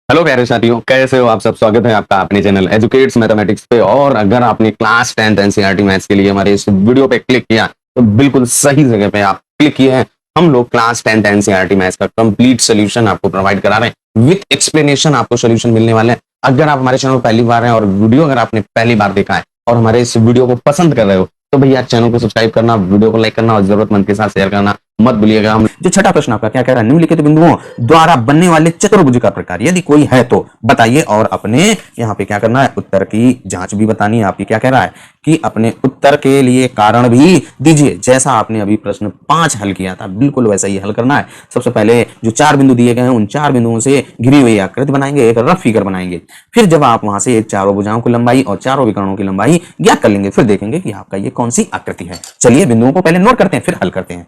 Hello प्यारे साथियों, कैसे हो आप सब। स्वागत है आपका अपने चैनल एजुकेट्स मैथमेटिक्स पे। और अगर आपने क्लास 10th एनसीईआरटी मैथ्स के लिए हमारे इस वीडियो पे क्लिक किया तो बिल्कुल सही जगह पे आप क्लिक किए हैं। हम लोग क्लास 10th एनसीईआरटी मैथ्स का कंप्लीट सोल्यूशन आपको प्रोवाइड करा रहे हैं, विथ एक्सप्लेनेशन आपको सोल्यूशन मिलने वाले हैं। अगर आप हमारे चैनल पर पहली बार हैं और वीडियो अगर आपने पहली बार देखा है और हमारे इस वीडियो को पसंद कर रहे हो तो भैया चैनल को सब्सक्राइब करना, वीडियो को लाइक करना और जरूरतमंद के साथ शेयर करना मत भूलिएगा। हम जो छठा प्रश्न आपका क्या कह रहा है, निम्नलिखित बिंदुओं द्वारा बनने वाले चतुर्भुज का प्रकार यदि कोई है तो बताइए। और अपने यहाँ पे क्या करना है, उत्तर की जांच भी बतानी है आपकी। क्या कह रहा है कि अपने उत्तर के लिए कारण भी दीजिए। जैसा आपने अभी प्रश्न 5 हल किया था बिल्कुल वैसा ही हल करना है। सबसे पहले जो 4 बिंदु दिए गए हैं उन 4 बिंदुओं से घिरी हुई आकृति बनाएंगे, एक रफ फिगर बनाएंगे। फिर जब आप वहां से चारों भुजाओं की लंबाई और चारों विकर्णों की लंबाई ज्ञात कर लेंगे, फिर देखेंगे कि आपका ये कौन सी आकृति है। चलिए बिंदुओं को पहले नोट करते हैं फिर हल करते हैं।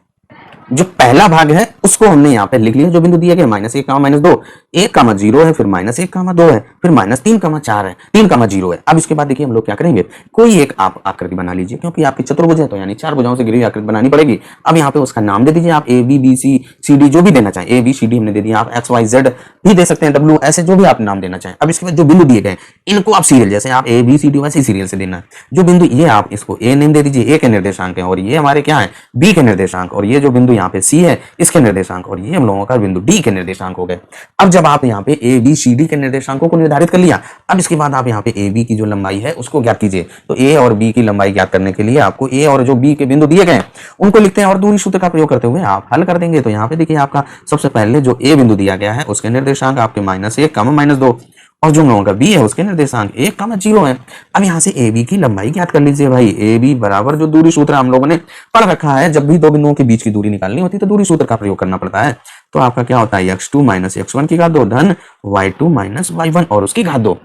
जो पहला भाग है उसको हमने यहाँ पे लिख लिया। जो बिंदु दिए गए -1, -2, 1, 0 है, फिर -1, 2 है, फिर -3, 4 है, 3, 0 है। अब इसके बाद देखिए हम लोग क्या करेंगे, कोई एक आप आकृति बना लीजिए क्योंकि आपकी चतुर्भुज है तो यानी 4 भुजाओं से घिरी हुई आकृति बनानी पड़ेगी। अब यहाँ पे उसका नाम दे दीजिए आप, A B B C C D जो भी देना चाहें। ए बी सी डी हमने दे दिया, आप एक्स वाई जेड भी दे सकते हैं, डब्ल्यू, ऐसे जो भी आप नाम देना चाहें। अब इसके बाद जो बिंदु दिए गए इनको आप सीरियल, जैसे आप ए बी सी डी वैसे सीरियल से देना है। जो बिंदु ये आप इसको ए नेम दे दीजिए, ए के निर्देशांक है, और ये हमारे क्या है बी के निर्देशांक, और ये जो बिंदु यहाँ पे सी है इसके निर्देशांक, और ये हम लोगों का बिंदु डी के निर्देशांक हो गए। अब जब आप यहाँ पे ए बी सी डी के निर्देशांकों को निर्धारित कर लिया, अब इसके बाद आप यहाँ पे ए बी की जो लंबाई है उसको ज्ञात कीजिए। तो ए और बी की लंबाई ज्ञात करने के लिए आपको ए और जो बी के बिंदु दिए गए उनको लिखते हैं और दूरी सूत्र का प्रयोग करते हुए आप हल कर देंगे। तो यहाँ पे देखिए आपका सबसे पहले जो ए बिंदु दिया गया है उसके निर्देशांक आपके -1, -2, और जो हम लोगों का बी है उसके निर्देशांक 1, 0 है। अब यहाँ से ए बी की लंबाई ज्ञात कर लीजिए भाई। ए बी बराबर जो दूरी सूत्र हम लोगों ने पढ़ रखा है, जब भी दो बिंदुओं के बीच की दूरी निकालनी होती है तो दूरी सूत्र का प्रयोग करना पड़ता है। तो आपका क्या होता है, x2 - x1 की घात 2 धन y2 - y1 और उसकी घात 2।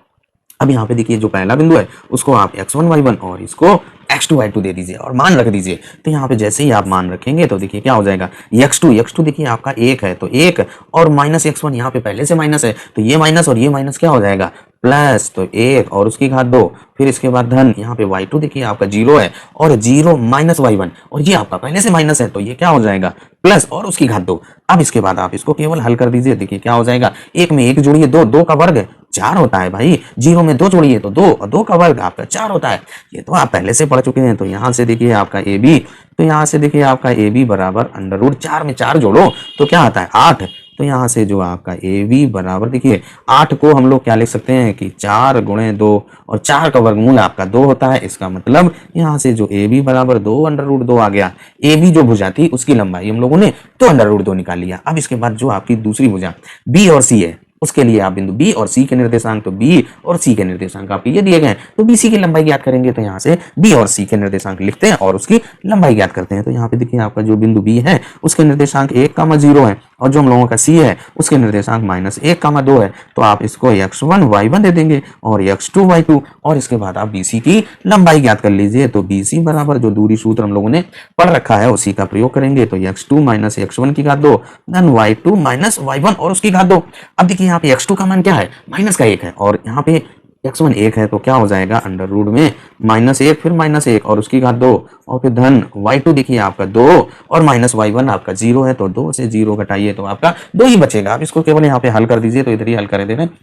अब यहाँ पे देखिए जो पहला बिंदु है उसको आप x1 y1 और इसको x2 y2 दे दीजिए और मान रख दीजिए। तो यहाँ पे जैसे ही आप मान रखेंगे तो देखिए क्या हो जाएगा, x2 देखिए आपका 1 है तो 1 और -x1 यहाँ पे पहले से माइनस है तो ये माइनस और ये माइनस क्या हो जाएगा प्लस, तो 1 और उसकी घात 2, फिर इसके बाद धन। यहाँ पे y2 देखिए आपका 0 है और 0 - y1 और ये आपका पहले से माइनस है तो ये क्या हो जाएगा प्लस और उसकी घात 2। अब इसके बाद आप इसको केवल हल कर दीजिए। देखिए क्या हो जाएगा, 1 में 1 जोड़िए 2, 2 का वर्ग 4 होता है भाई। 0 में 2 जोड़िए तो 2 और 2 का वर्ग आपका 4 होता है। ये तो आप पहले से पढ़ चुके हैं। तो यहाँ से देखिए आपका ए बी, तो यहाँ से देखिए आपका ए बी बराबर √4 में 4 जोड़ो तो क्या आता है 8। तो यहाँ से जो आपका ए बी बराबर देखिए 8 को हम लोग क्या लिख सकते हैं कि 4 × 2 और 4 का वर्गमूल आपका 2 होता है। इसका मतलब यहाँ से जो ए बी बराबर 2 √2 आ गया। ए बी जो भुजा थी उसकी लंबाई हम लोगों ने 2 √2 निकाल लिया। अब इसके बाद जो आपकी दूसरी भुजा बी और सी है उसके लिए आप बिंदु बी और सी के निर्देशांक, तो बी और सी के निर्देशांक आपके ये दिए गए हैं तो बी सी की लंबाई ज्ञात करेंगे। तो यहाँ से बी और सी के निर्देशांक लिखते हैं और उसकी लंबाई ज्ञात करते हैं। तो यहाँ पे देखिए आपका जो बिंदु बी है उसके निर्देशांक 1, 0 है और जो हम लोगों का सी है उसके निर्देशांक -1, 2 है। तो आप इसको x1 y1 दे देंगे और x2 y2 और इसके बाद आप बी सी की लंबाई ज्ञात कर लीजिए। तो बी सी बराबर जो दूरी सूत्र हम लोगों ने पढ़ रखा है उसी का प्रयोग करेंगे। तो x2 - x1 की घात 2 धन y2 - y1 और उसकी घात 2। अब देखिए यहाँ पे x2 का मान क्या है, -1 है और यहाँ पे x1 1 है तो क्या हो जाएगा अंडर रूट में -1 फिर -1 और उसकी घात 2 और फिर धन y2 देखिए आपका 2 और -y1 आपका 0 है तो 2 से 0 घटाइए तो आपका 2 ही बचेगा। आप इसको केवल यहाँ पे हल कर दीजिए। तो इधर ही हल कर दे रहे हैं।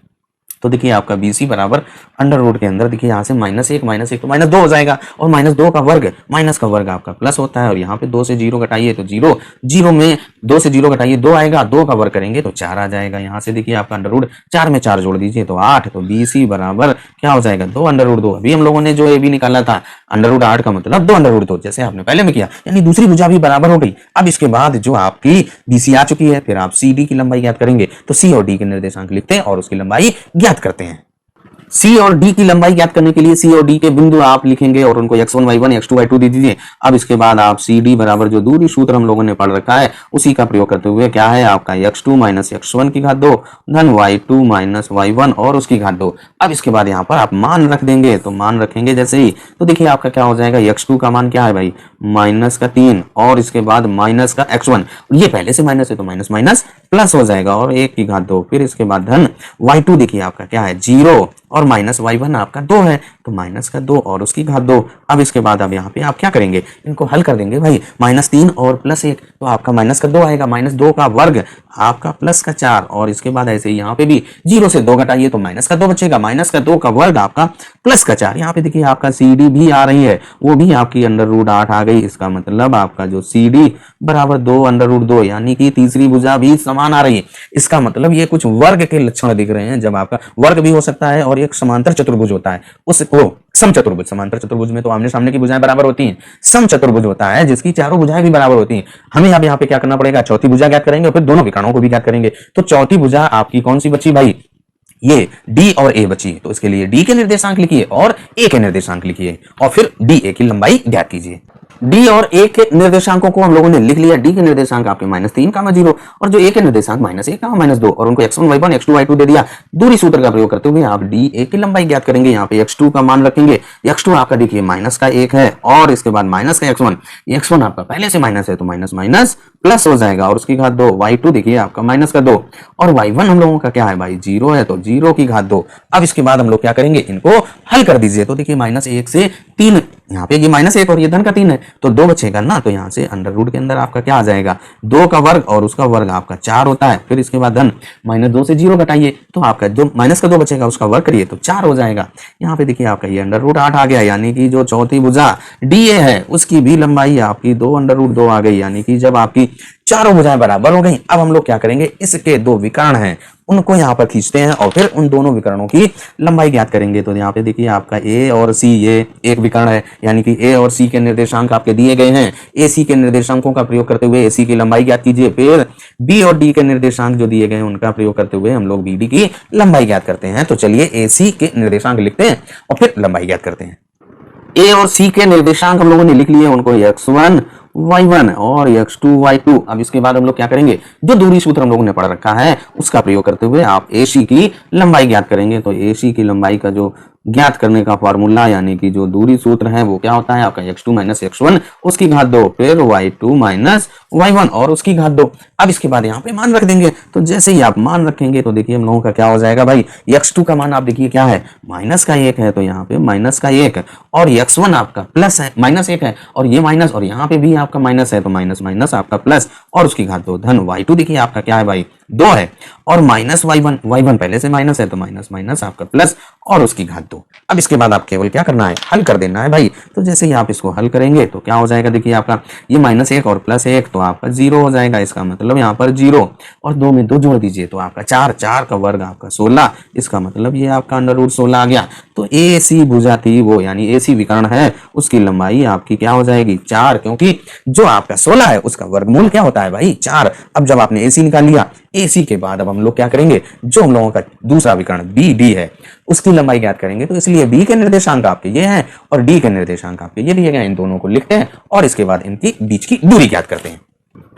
तो देखिए आपका बी सी बराबर अंडर रूट के अंदर देखिए यहाँ से -1 तो -2 हो जाएगा और -2 का वर्ग माइनस का वर्ग आपका प्लस होता है और यहाँ पे 2 से 0 घटाइए तो 0, 0 में 2 से 0 घटाइए 2 आएगा, 2 का वर्ग करेंगे तो 4 आ जाएगा। यहाँ से देखिए आपका अंडर रूट 4 में 4 जोड़ दीजिए तो 8। तो बी सी बराबर क्या हो जाएगा 2 √2। अभी हम लोगों ने जो ए बी निकाला था अंडर रूट 8 का मतलब 2 √2 जैसे आपने पहले में किया, यानी दूसरी भुजा भी बराबर हो गई। अब इसके बाद जो आपकी बी सी आ चुकी है फिर आप सी डी की लंबाई ज्ञात करेंगे। तो सी और डी के निर्देशांक लिखते हैं और उसकी लंबाई ज्ञात करते हैं। सी और डी की लंबाई ज्ञात करने के लिए सी और डी के बिंदु आप लिखेंगे और उनको x1 y1 x2 y2 दे दीजिए। अब इसके बाद आप सी डी बराबर जो दूरी सूत्र हम लोगों ने पढ़ रखा है उसी का प्रयोग करते हुए क्या है आपका x2 - x1 की घात 2 धन y2 - y1 और उसकी घात 2। अब इसके बाद यहाँ पर आप मान रख देंगे। तो मान रखेंगे जैसे ही तो देखिए आपका क्या हो जाएगा, x2 का मान क्या है भाई -3 और इसके बाद माइनस का x1, ये पहले से माइनस है तो माइनस माइनस प्लस हो जाएगा और 1 की घात 2, फिर इसके बाद धन y2 देखिए आपका क्या है 0 और माइनस y1 आपका 2 है, तो माइनस का 2 और उसकी घात 2। अब इसके बाद अब यहाँ पे आप क्या करेंगे, इनको हल कर देंगे भाई, -3 और +1 तो आपका माइनस का 2 आएगा, -2 का वर्ग आपका प्लस का 4 और इसके बाद ऐसे ही यहाँ पे भी 0 से 2 घटाइए तो माइनस का 2 बचेगा, माइनस का 2 का वर्ग आपका प्लस का 4। यहाँ पे देखिए आपका CD भी आ रही है, वो भी आपकी √8 आ गई। इसका मतलब आपका जो CD बराबर 2 √2 यानी कि तीसरी भुजा भी समान आ रही है। इसका मतलब ये कुछ वर्ग के लक्षण दिख रहे हैं, जब आपका वर्ग भी हो सकता है और एक समांतर चतुर्भुज होता है, उसको समचतुर्भुज, समांतर चतुर्भुज में तो आमने सामने की भुजाएं बराबर होती हैं, समचतुर्भुज होता है जिसकी चारों भुजाएं भी बराबर होती हैं। हमें अब यहाँ पे क्या करना पड़ेगा, चौथी भुजा ज्ञात करेंगे और फिर दोनों विकर्णों को भी ज्ञात करेंगे। तो चौथी भुजा आपकी कौन सी बची भाई, ये D और A बची, तो इसके लिए D के निर्देशांक लिखिए और A के निर्देशांक लिखिए और फिर DA की लंबाई ज्ञात कीजिए। D और A के निर्देशांकों को हम लोगों ने लिख लिया। D के निर्देशांक आपके -3, 0 और जो A के निर्देशांक -1, -2 और उनको x1, y1, x2, y2 दे दिया। दूरी सूत्र का प्रयोग करते हुए आप DA की लंबाई ज्ञात करेंगे। यहाँ पे x2 का मान रखेंगे, x2 आपका देखिए माइनस का 1 है और इसके बाद माइनस का x1 आपका पहले से माइनस है तो माइनस माइनस प्लस हो जाएगा और उसकी घात 2। y2 देखिए आपका माइनस का 2 और y1 हम लोगों का क्या है भाई 0 है तो 0 की घात 2। अब इसके बाद हम लोग क्या करेंगे, इनको हल कर दीजिए। तो देखिए -1 से 3, यहाँ पे ये -1 और ये धन का 3 है तो 2 बचेगा ना, तो यहाँ से अंडर के अंदर आपका क्या आ जाएगा 2 का वर्ग और उसका वर्ग आपका 4 होता है। फिर इसके बाद धन -2 से 0 घटाइए तो आपका जो माइनस का 2 बचेगा उसका वर्ग करिए तो 4 हो जाएगा। यहाँ पे देखिए आपका ये √8 आ गया, यानी कि जो चौथी भुजा DA है उसकी भी लंबाई आपकी 2 √2 आ गई, यानी कि जब आपकी चारों भुजाएं बराबर हो गई। अब हम लोग क्या करेंगे, इसके 2 विकर्ण हैं उनको यहाँ पर खींचते हैं और फिर उन दोनों विकर्णों की लंबाई ज्ञात करेंगे। तो यहाँ पे देखिए आपका A और C ये एक विकर्ण है, यानी कि A और C के निर्देशांक आपके दिए गए हैं। AC के निर्देशांकों का प्रयोग करते हुए AC की लंबाई ज्ञात कीजिए। फिर B और D के निर्देशांक जो दिए गए हैं उनका प्रयोग करते हुए हम लोग BD की लंबाई ज्ञात करते हैं। तो चलिए AC के निर्देशांक लिखते हैं और फिर लंबाई ज्ञात करते हैं। A और C के निर्देशांक हम लोगों ने लिख लिए, उनको x1, y1 और x2, y2। अब इसके बाद हम लोग क्या करेंगे, जो दूरी सूत्र हम लोगों ने पढ़ रखा है उसका प्रयोग करते हुए आप AC की लंबाई ज्ञात करेंगे। तो AC की लंबाई का जो ज्ञात करने का फॉर्मूला यानी कि जो दूरी सूत्र है वो क्या होता है आपका x2 - x1 उसकी घात 2 फिर y2 - y1 और उसकी घात 2। अब इसके बाद यहाँ पे मान रख देंगे। तो जैसे ही आप मान रखेंगे तो देखिए हम लोगों का क्या हो जाएगा भाई, x2 का मान आप देखिए क्या है -1 है तो यहाँ पे -1 और x1 आपका प्लस है -1 है और ये माइनस और यहाँ पे भी आपका माइनस है तो माइनस माइनस आपका प्लस और उसकी घात 2 धन y2 देखिए आपका क्या है भाई 2 है और -y1 पहले से माइनस है तो माइनस माइनस आपका प्लस और उसकी घात 2। अब इसके बाद आप केवल क्या करना है, हल कर देना है भाई। तो जैसे ही आप इसको हल करेंगे तो क्या हो जाएगा, देखिए आपका ये -1 और +1 तो आपका 0 हो जाएगा। इसका मतलब यहाँ पर 0 और 2 में 2 जोड़ दीजिए तो आपका 4 का वर्ग आपका 16। इसका मतलब ये आपका √16 आ गया। तो AC भुजा थी वो यानी AC विकर्ण है उसकी लंबाई आपकी क्या हो जाएगी 4, क्योंकि जो आपका 16 है उसका वर्गमूल क्या होता है भाई 4। अब जब आपने AC निकाल लिया, AC के बाद अब हम लोग क्या करेंगे, जो हम लोगों का दूसरा विकर्ण BD है उसकी लंबाई ज्ञात करेंगे। तो इसलिए B के निर्देशांक आपके ये हैं और D के निर्देशांक आपके ये दिए गए, इन दोनों को लिखते हैं और इसके बाद इनकी बीच की दूरी ज्ञात करते हैं।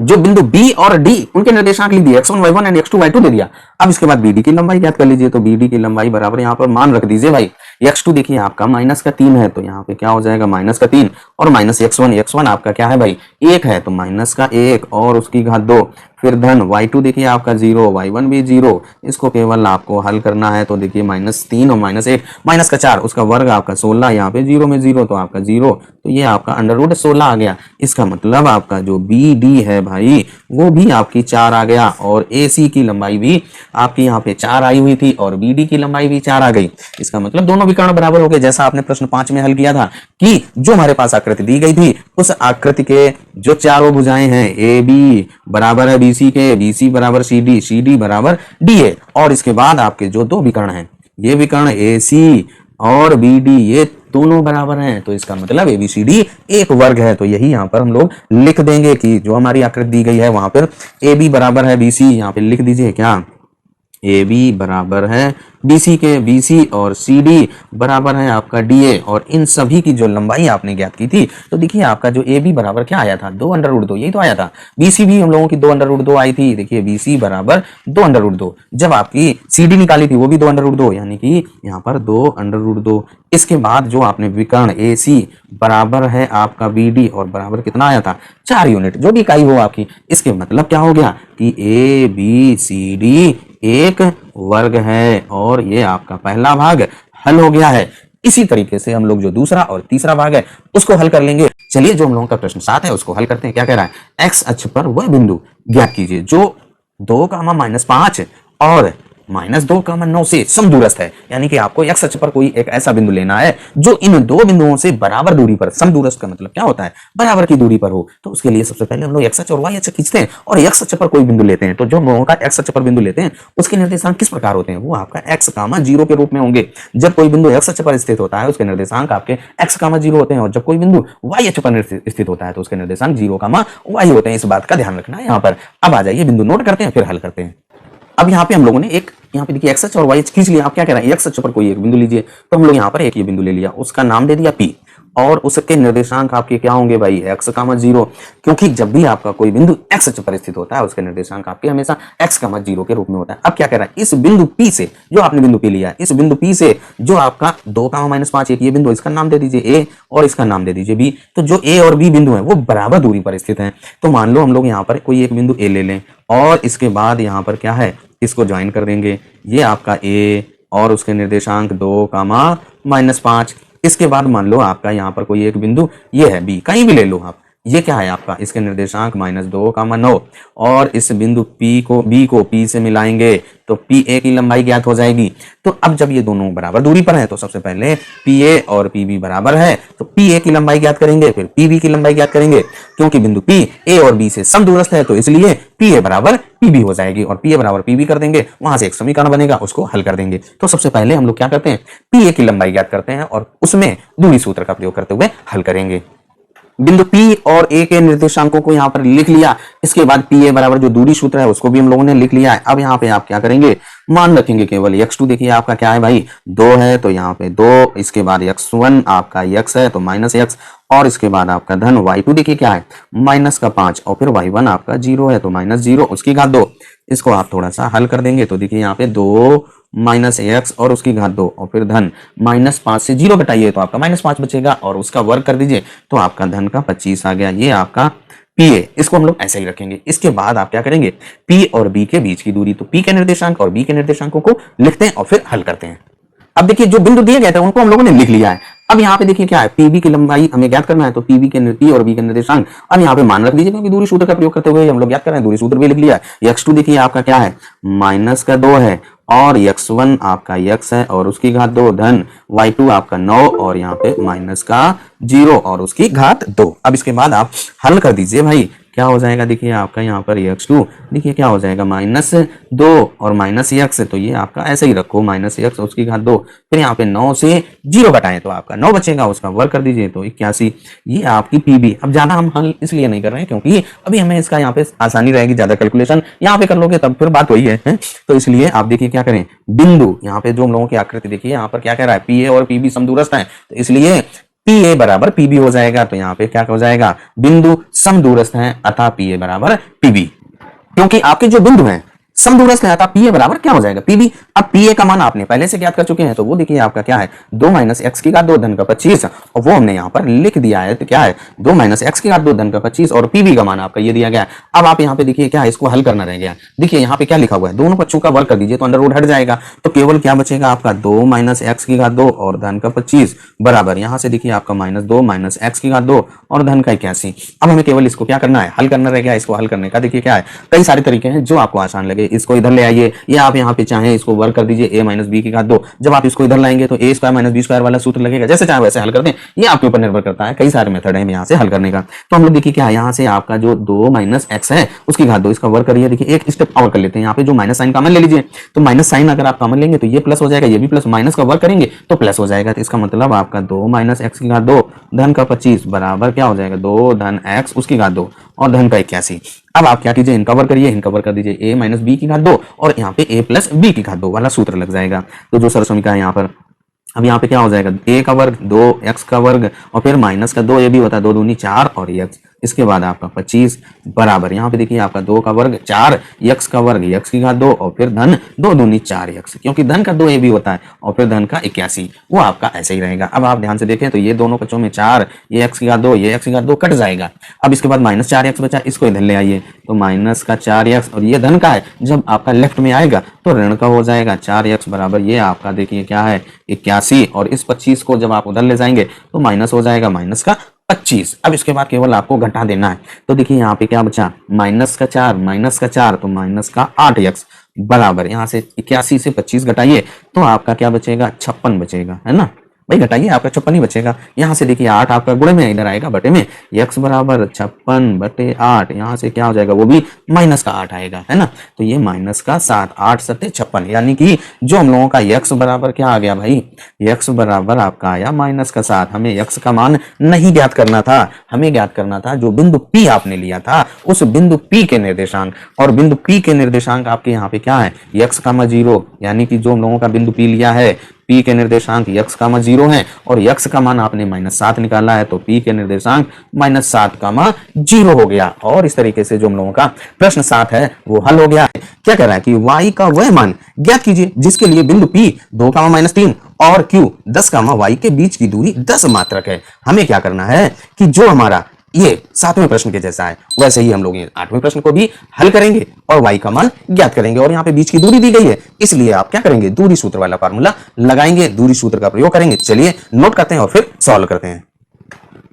जो बिंदु B और D उनके निर्देशांक लिख दिए, x1, y1 और x2, y2 दे दिया। अब इसके बाद BD की लंबाई ज्ञात कर लीजिए। तो BD की लंबाई बराबर यहाँ पर मान रख दीजिए भाई, x2 देखिए आपका -3 है तो यहाँ पे क्या हो जाएगा -3 और -x1 आपका क्या है भाई 1 है तो -1 और उसकी घात 2 फिर धन y2 देखिए आपका 0, y1 भी 0। इसको केवल आपको हल करना है तो देखिए -3 और -1 -4 उसका वर्ग आपका 16, यहाँ पे 0 में 0 तो आपका 0 तो ये आपका √16 आ गया। इसका मतलब आपका जो BD है भाई वो भी आपकी 4 आ गया और AC की लंबाई भी आपकी यहाँ पे 4 आई हुई थी और BD की लंबाई भी 4 आ गई। इसका मतलब दोनों विकर्ण बराबर हो गए, जैसा आपने प्रश्न 5 में हल किया था कि जो हमारे पास आकृति दी गई थी उस आकृति के जो चारों भुजाएं हैं AB बराबर है BC के, BC बराबर CD, CD बराबर DA और इसके बाद आपके जो 2 विकर्ण हैं ये विकर्ण AC और BD ये दोनों बराबर हैं। तो इसका मतलब ABCD एक वर्ग है। तो यही यहाँ पर हम लोग लिख देंगे कि जो हमारी आकृति दी गई है वहां पर AB बराबर है BC, यहाँ पे लिख दीजिए क्या AB बराबर है BC के, BC और CD बराबर है आपका DA और इन सभी की जो लंबाई आपने ज्ञात की थी तो देखिए आपका जो AB बराबर क्या आया था 2 √2, यही तो आया था। BC भी हम लोगों की 2 √2 आई थी, देखिए BC बराबर 2 √2। जब आपकी CD निकाली थी वो भी 2 √2 यानी कि यहाँ पर 2 √2। इसके बाद जो आपने विकर्ण AC बराबर है आपका BD और बराबर कितना आया था 4 यूनिट, जो भी इकाई हो आपकी। इसके मतलब क्या हो गया कि ABCD एक वर्ग है और ये आपका पहला भाग हल हो गया है। इसी तरीके से हम लोग जो दूसरा और तीसरा भाग है उसको हल कर लेंगे। चलिए जो हम लोगों का प्रश्न 7 है उसको हल करते हैं। क्या कह रहा है, एक्स अक्ष पर वह बिंदु ज्ञात कीजिए जो 2, -5 और -2, 9 से समदूरस्थ है। यानी कि आपको एक्स अक्ष पर कोई एक ऐसा बिंदु लेना है जो इन दो बिंदुओं से बराबर दूरी पर, समदूरस्थ का मतलब क्या होता है, बराबर की दूरी पर हो। तो उसके लिए सबसे पहले हम लोग एक्स अक्ष और वाई अक्ष खींचते हैं और एक्स अक्ष पर कोई बिंदु लेते हैं। तो जो हम लोगों का एक्स अक्ष पर बिंदु लेते हैं उसके निर्देशांक किस प्रकार होते हैं, वो आपका x, 0 के रूप में होंगे। जब कोई बिंदु एक्स अक्ष पर स्थित होता है उसके निर्देशांक आपके x, 0 होते हैं और जब कोई बिंदु y अक्ष पर स्थित होता है तो उसके निर्देशांक 0, y होते हैं। इस बात का ध्यान रखना है यहाँ पर। अब आ जाइए बिंदु नोट करते हैं फिर हल करते हैं। अब यहाँ पे हम लोगों ने एक, यहाँ पे देखिए एक्स अक्ष और वाई अक्ष खींच लिया। आप क्या कह रहे हैं, एक्स अक्ष पर कोई एक बिंदु लीजिए। तो हम लोग यहाँ पर एक ये बिंदु ले लिया, उसका नाम दे दिया P और उसके निर्देशांक आपके क्या होंगे भाई, x, 0, क्योंकि जब भी आपका कोई बिंदु x अक्ष पर स्थित होता है उसके निर्देशांक आपके हमेशा x, 0 के रूप में होता है। अब क्या कह रहा है, इस बिंदु P से, जो आपने बिंदु P लिया है, इस बिंदु P से जो आपका 2, -5 एक ये बिंदु, इसका नाम दे दीजिए A और इसका नाम दे दीजिए B। तो जो A और B बिंदु है वो बराबर दूरी पर स्थित है। तो मान लो हम लोग यहाँ पर कोई एक बिंदु A ले लें और इसके बाद यहाँ पर क्या है, इसको ज्वाइन कर देंगे। ये आपका A और उसके निर्देशांक 2, -5। इसके बाद मान लो आपका यहाँ पर कोई एक बिंदु ये है B, कहीं भी ले लो आप। ये क्या है आपका, इसके निर्देशांक -2, 9 और इस बिंदु B को P से मिलाएंगे तो PA की लंबाई ज्ञात हो जाएगी। तो अब जब ये दोनों बराबर दूरी पर हैं तो सबसे पहले PA और PB बराबर है तो PA की लंबाई ज्ञात करेंगे, फिर PB की लंबाई ज्ञात करेंगे। क्योंकि बिंदु P A और B से समदूरस्थ है तो इसलिए PA बराबर PB हो जाएगी और PA बराबर PB कर देंगे। वहां से एक समीकरण बनेगा, उसको हल कर देंगे। तो सबसे पहले हम लोग क्या करते हैं, PA की लंबाई ज्ञात करते हैं और उसमें दूरी सूत्र का प्रयोग करते हुए हल करेंगे। बिंदु P और A के निर्देशांकों को यहाँ पर लिख लिया। इसके बाद PA बराबर जो दूरी सूत्र है उसको भी हम लोगों ने लिख लिया है। अब यहाँ पे आप क्या करेंगे, मान रखेंगे केवल x2। देखिए आपका क्या है भाई, 2 है तो यहाँ पे 2, इसके बाद x1 आपका x है तो -x और इसके बाद आपका धन y2 देखिए क्या है, -5 और फिर y1 आपका 0 है तो -0 उसकी घात 2। इसको आप थोड़ा सा हल कर देंगे तो देखिए यहाँ पे 2 -x और उसकी घात 2 और फिर धन -5 से 0 घटाइए तो आपका -5 बचेगा और उसका वर्ग कर दीजिए तो आपका धन का 25 आ गया। ये आपका PA, इसको हम लोग ऐसे ही रखेंगे। इसके बाद आप क्या करेंगे, P और B के बीच की दूरी, तो P के निर्देशांक और B के निर्देशांकों को लिखते हैं और फिर हल करते हैं। अब देखिए जो बिंदु दिए गए थे उनको हम लोगों ने लिख लिया है। अब यहाँ पे देखिए क्या है, PB की लंबाई हमें ज्ञात करना है तो P और B के निर्देशांक अब यहाँ पे मान रख लीजिए क्योंकि दूरी सूत्र का प्रयोग करते हुए हम लोग ज्ञात कर रहे हैं। दूरी सूत्र भी लिख लिया है। x2 देखिए आपका क्या है, -2 है और x1 आपका x है और उसकी घात 2 धन y2 आपका 9 और यहाँ पे -0 और उसकी घात 2। अब इसके बाद आप हल कर दीजिए भाई, क्या हो जाएगा, देखिए आपका यहाँ पर x2 देखिए क्या हो जाएगा, -2 और -x, तो ये आपका ऐसे ही रखो -x उसकी घात 2, फिर यहाँ पे 9 से 0 घटाएं तो आपका 9 बचेगा, उसका वर्ग कर दीजिए तो 81। ये आपकी PB। अब ज्यादा हम हल इसलिए नहीं कर रहे हैं क्योंकि अभी हमें इसका यहाँ पे आसानी रहेगी, ज्यादा कैलकुलेशन यहाँ पे कर लोगे तब फिर बात वही है। तो इसलिए आप देखिए क्या करें, बिंदु यहाँ पे जो हम लोगों की आकृति देखिए यहाँ पर क्या कह रहा है, PA और PB समदूरस्थ है तो इसलिए PA बराबर PB हो जाएगा। तो यहाँ पे क्या हो जाएगा, बिंदु समदूरस्थ है अतः PA बराबर PB। क्योंकि आपके जो बिंदु हैं समदूरस्थ है अतः PA बराबर क्या हो जाएगा, PB। अब PA का मान आपने पहले से ज्ञात कर चुके हैं तो वो देखिए आपका क्या है, 2 - x की घात 2 धन का 25 और वो हमने यहाँ पर लिख दिया है। तो क्या है, 2 - x की घात 2 धन का 25 और PB का मान आपका ये दिया गया है। अब आप यहाँ पे देखिए क्या है, इसको हल करना रह गया। देखिए यहाँ पे क्या लिखा हुआ है, दोनों पक्षों का वर्ग कर दीजिए तो अंडर रूट हट जाएगा तो केवल क्या बचेगा आपका 2 - x की घात 2 और धन का 25 बराबर यहाँ से देखिए आपका -2 - x की घात 2 और धन का 81। अब हमें केवल इसको क्या करना है, हल करना रह गया। इसको हल करने का देखिए क्या है, कई सारे तरीके हैं जो आपको आसान लगे। इसको इधर ले आइए या आप यहाँ पे चाहें इसको वर्ग कर दीजिए a - b की घात 2। जब आप इसको इधर लाएंगे तो a² - b² वाला सूत्र लगेगा। जैसे चाहे वैसे हल कर दें, ये आपके ऊपर निर्भर करता है। कई सारे मेथड है यहाँ से हल करने का। तो हम लोग देखिए क्या है, यहाँ से आपका जो 2 - x है उसकी घात 2 इसका वर्ग करिए। देखिए एक स्टेप और कर लेते हैं, यहाँ पे जो माइनस साइन कॉमन ले लीजिए तो माइनस साइन अगर आप कॉमन लेंगे तो ये प्लस हो जाएगा, ये भी प्लस, माइनस का वर्ग करेंगे तो प्लस हो जाएगा। तो इसका मतलब आपका 2 - x की घात 2 धन का 25 बराबर क्या हो जाएगा, 2 धन x उसकी घात 2 और धन का 81। अब आप क्या कीजिए, इनका वर्ग करिए, इनका वर्ग कर दीजिए a - b की घात 2 और यहाँ पे a + b की घात 2 वाला सूत्र लग जाएगा। तो जो सरसमीका है यहाँ पर, अब यहाँ पे क्या हो जाएगा, a का वर्ग 2 x का वर्ग और फिर -2 ये भी होता है 2 दूनी 4 और x इसके बाद आपका 25 बराबर यहाँ पे देखिए आपका 2 का वर्ग 4 x का वर्ग x की घात 2 और फिर धन 2 दूनी 4x, क्योंकि धन का 2 भी होता है और फिर धन का 81, वो आपका ऐसे ही रहेगा। अब आप ध्यान से देखें तो ये दोनों बच्चों में 4, ये x की घात 2, ये x की घात 2 कट जाएगा। अब इसके बाद माइनस 4x बचा, इसको इधर ले आइए तो माइनस का 4x और ये धन का है, जब आपका लेफ्ट में आएगा तो ऋण का हो जाएगा 4x बराबर ये आपका देखिए क्या है 81, और इस 25 को जब आप उधर ले जाएंगे तो माइनस हो जाएगा माइनस का 25। अब इसके बाद केवल आपको घटा देना है, तो देखिए यहाँ पे क्या बचा माइनस का 4 तो माइनस का 8x बराबर यहाँ से 81 से 25 घटाइए तो आपका क्या बचेगा 56 बचेगा, है ना भाई, घटाइए आपका 56 ही बचेगा। यहाँ से देखिए 8 आपका गुणे में इधर आएगा बटे में, x बराबर 56 बटे 8, यहाँ से क्या हो जाएगा वो भी माइनस का 8 आएगा, है ना, तो ये माइनस का 7, 8 सत्ते 56, यानी कि जो हम लोगों का x बराबर क्या आ गया भाई, x बराबर आपका आया माइनस का 7। हमें x का मान नहीं ज्ञात करना था, हमें ज्ञात करना था जो बिंदु P आपने लिया था उस बिंदु P के निर्देशांक, और बिंदु P के निर्देशांक आपके यहाँ पे क्या है x, 0, यानी कि जो हम लोगों का बिंदु P लिया है P के निर्देशांक x, 0 है और x का मान आपने -7 निकाला है, तो P के निर्देशांक -7, 0 हो गया। और इस तरीके से जो हम लोगों का प्रश्न 7 है वो हल हो गया है। क्या कह रहा है कि y का वह मान ज्ञात कीजिए जिसके लिए बिंदु P 2, -3 और Q 10, y के बीच की दूरी 10 मात्रक है। हमें क्या करना है कि जो हमारा ये 7वें प्रश्न के जैसा है वैसे ही हम लोग ये 8वें प्रश्न को भी हल करेंगे और y का मान ज्ञात करेंगे, और यहाँ पे बीच की दूरी दी गई है इसलिए आप क्या करेंगे दूरी सूत्र वाला फार्मूला लगाएंगे, दूरी सूत्र का प्रयोग करेंगे। चलिए नोट करते हैं और फिर सॉल्व करते हैं।